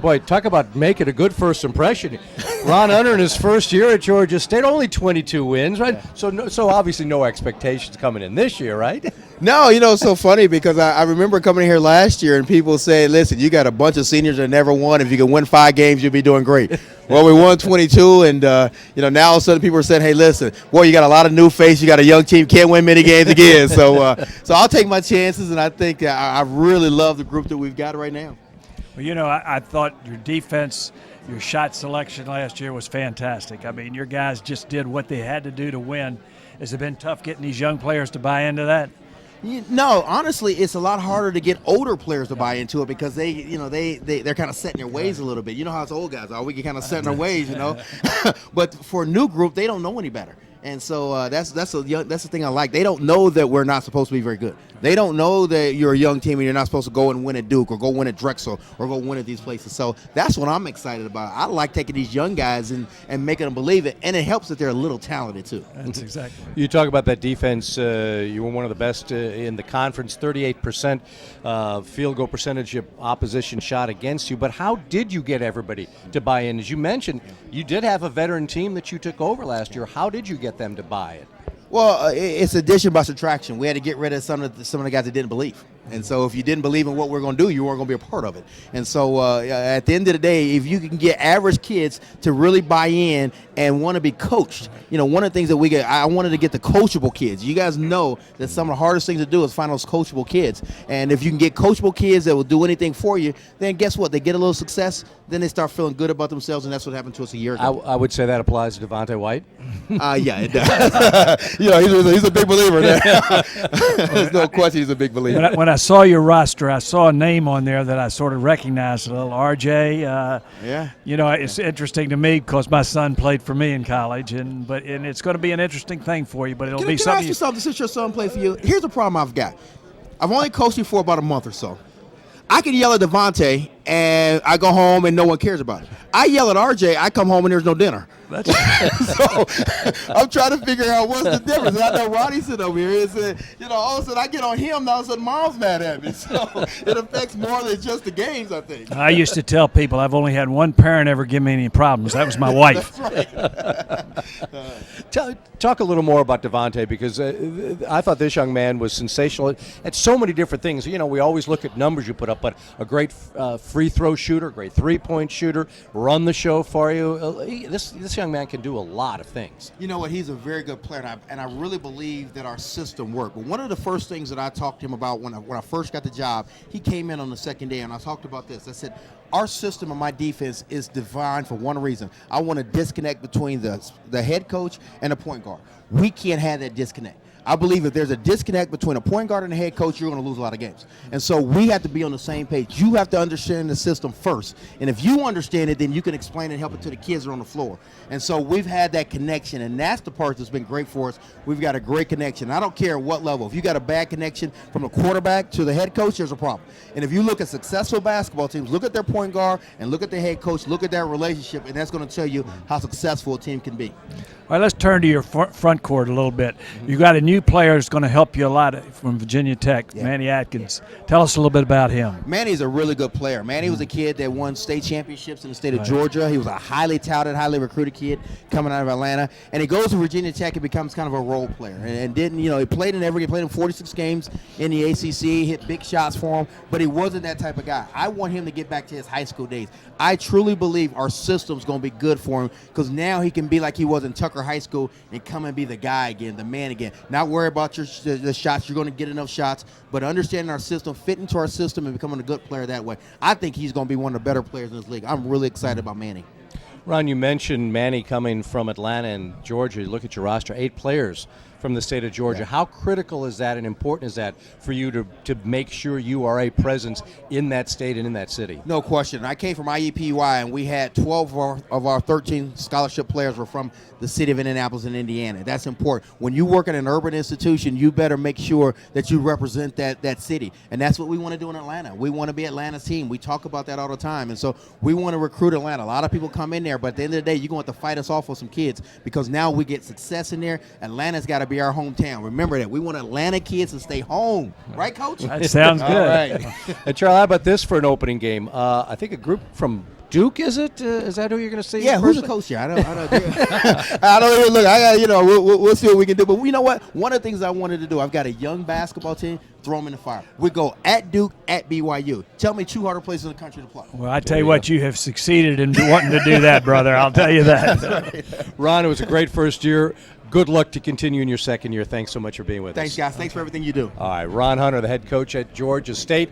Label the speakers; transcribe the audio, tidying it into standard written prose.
Speaker 1: boy, talk about making a good first impression. Ron Hunter in his first year at Georgia State, only 22 wins, right? Yeah. So obviously no expectations coming in this year, right?
Speaker 2: No, it's so funny because I remember coming here last year and people say, listen, you got a bunch of seniors that never won. If you can win 5 games, you'll be doing great. Well, we won 22, and, now all of a sudden people are saying, hey, listen, boy, you got a lot of new faces. You got a young team, can't win many games again. So I'll take my chances, and I think I really love the group that we've got right now.
Speaker 3: Well, I thought your defense, your shot selection last year was fantastic. I mean, your guys just did what they had to do to win. Has it been tough getting these young players to buy into that?
Speaker 2: No, honestly, it's a lot harder to get older players to buy into it because they're kind of set in their ways a little bit. You know how us old guys are; we get kind of set in our ways, But for a new group, they don't know any better, and so that's the thing I like. They don't know that we're not supposed to be very good. They don't know that you're a young team and you're not supposed to go and win at Duke or go win at Drexel or go win at these places. So that's what I'm excited about. I like taking these young guys and making them believe it, and it helps that they're a little talented too.
Speaker 3: That's exactly.
Speaker 1: You talk about that defense. You were one of the best in the conference, 38% field goal percentage of opposition shot against you. But how did you get everybody to buy in? As you mentioned, you did have a veteran team that you took over last year. How did you get them to buy it?
Speaker 2: Well, it's addition by subtraction. We had to get rid of some of the guys that didn't believe. And so if you didn't believe in what we're going to do, you weren't going to be a part of it. And so at the end of the day, if you can get average kids to really buy in and want to be coached, one of the things that I wanted to get the coachable kids. You guys know that some of the hardest things to do is find those coachable kids. And if you can get coachable kids that will do anything for you, then guess what? They get a little success, then they start feeling good about themselves, and that's what happened to us a year ago.
Speaker 1: I would say that applies to Devontae White.
Speaker 2: Yeah, it does. He's a big believer there. There's no question he's a big believer.
Speaker 3: When I saw your roster, I saw a name on there that I sort of recognized a little, RJ.
Speaker 2: Yeah.
Speaker 3: It's interesting to me because my son played for me in college, and it's going to be an interesting thing for you, but it'll be something.
Speaker 2: Can I ask you something since your son played for you? Here's a problem I've got. I've only coached you for about a month or so. I can yell at Devontae, and I go home, and no one cares about it. I yell at RJ, I come home, and there's no dinner. So I'm trying to figure out what's the difference. And I know Ronnie's sitting over here. All of a sudden I get on him, and all of a sudden Mom's mad at me. So it affects more than just the games, I think.
Speaker 3: I used to tell people I've only had one parent ever give me any problems. That was my wife.
Speaker 2: That's right.
Speaker 1: Talk a little more about Devontae, because I thought this young man was sensational at so many different things. We always look at numbers you put up, but a great free throw shooter, great three-point shooter, run the show for you. This young man can do a lot of things.
Speaker 2: You know what? He's a very good player, and I really believe that our system worked. But one of the first things that I talked to him about when I first got the job, he came in on the second day, and I talked about this. I said, our system and my defense is designed for one reason. I want to disconnect between the head coach and the point guard. We can't have that disconnect. I believe if there's a disconnect between a point guard and a head coach, you're going to lose a lot of games. And so we have to be on the same page. You have to understand the system first. And if you understand it, then you can explain and help it to the kids that are on the floor. And so we've had that connection, and that's the part that's been great for us. We've got a great connection. I don't care what level. If you got a bad connection from the quarterback to the head coach, there's a problem. And if you look at successful basketball teams, look at their point guard and look at their head coach, look at that relationship, and that's going to tell you how successful a team can be.
Speaker 3: All right, let's turn to your front court a little bit. You got a new player who's going to help you a lot from Virginia Tech, Manny Atkins. Tell us a little bit about him.
Speaker 2: Manny's a really good player. Manny was a kid that won state championships in the state of Georgia. He was a highly touted, highly recruited kid coming out of Atlanta. And he goes to Virginia Tech and becomes kind of a role player. And didn't, he played in 46 games in the ACC, hit big shots for him, but he wasn't that type of guy. I want him to get back to his high school days. I truly believe our system's going to be good for him because now he can be like he was in Tucker High School and come and be the guy again, the man again. Not worry about the shots. You're going to get enough shots, but understanding our system, fit into our system, and becoming a good player that way. I think he's going to be one of the better players in this league. I'm really excited about Manny.
Speaker 1: Ron, you mentioned Manny coming from Atlanta and Georgia. You look at your roster, 8 players from the state of Georgia. How critical is that and important is that for you to make sure you are a presence in that state and in that city?
Speaker 2: No question. I came from IUPUI, and we had 12 of our 13 scholarship players were from the city of Indianapolis and Indiana. That's important. When you work in an urban institution, you better make sure that you represent that city. And that's what we want to do in Atlanta. We want to be Atlanta's team. We talk about that all the time. And so we want to recruit Atlanta. A lot of people come in there, but at the end of the day, you're going to have to fight us off with some kids because now we get success in there. Atlanta's got to be our hometown. Remember that. We want Atlanta kids to stay home. Right, Coach?
Speaker 3: That sounds good.
Speaker 1: All right. Charlie, how about this for an opening game? I think a group from Duke, is it? Is that who you're going to see?
Speaker 2: Yeah, who's the coach here? I don't I don't even look. I got, we'll see what we can do. But you know what? One of the things I wanted to do, I've got a young basketball team. Throw them in the fire. We go at Duke, at BYU. Tell me 2 harder places in the country to play.
Speaker 3: Well, I tell you what, you have succeeded in wanting to do that, brother. I'll tell you that.
Speaker 1: Ron, it was a great first year. Good luck to continue in your second year. Thanks so much for being with us.
Speaker 2: Thanks, guys. Thanks for everything you do.
Speaker 1: All right, Ron Hunter, the head coach at Georgia State.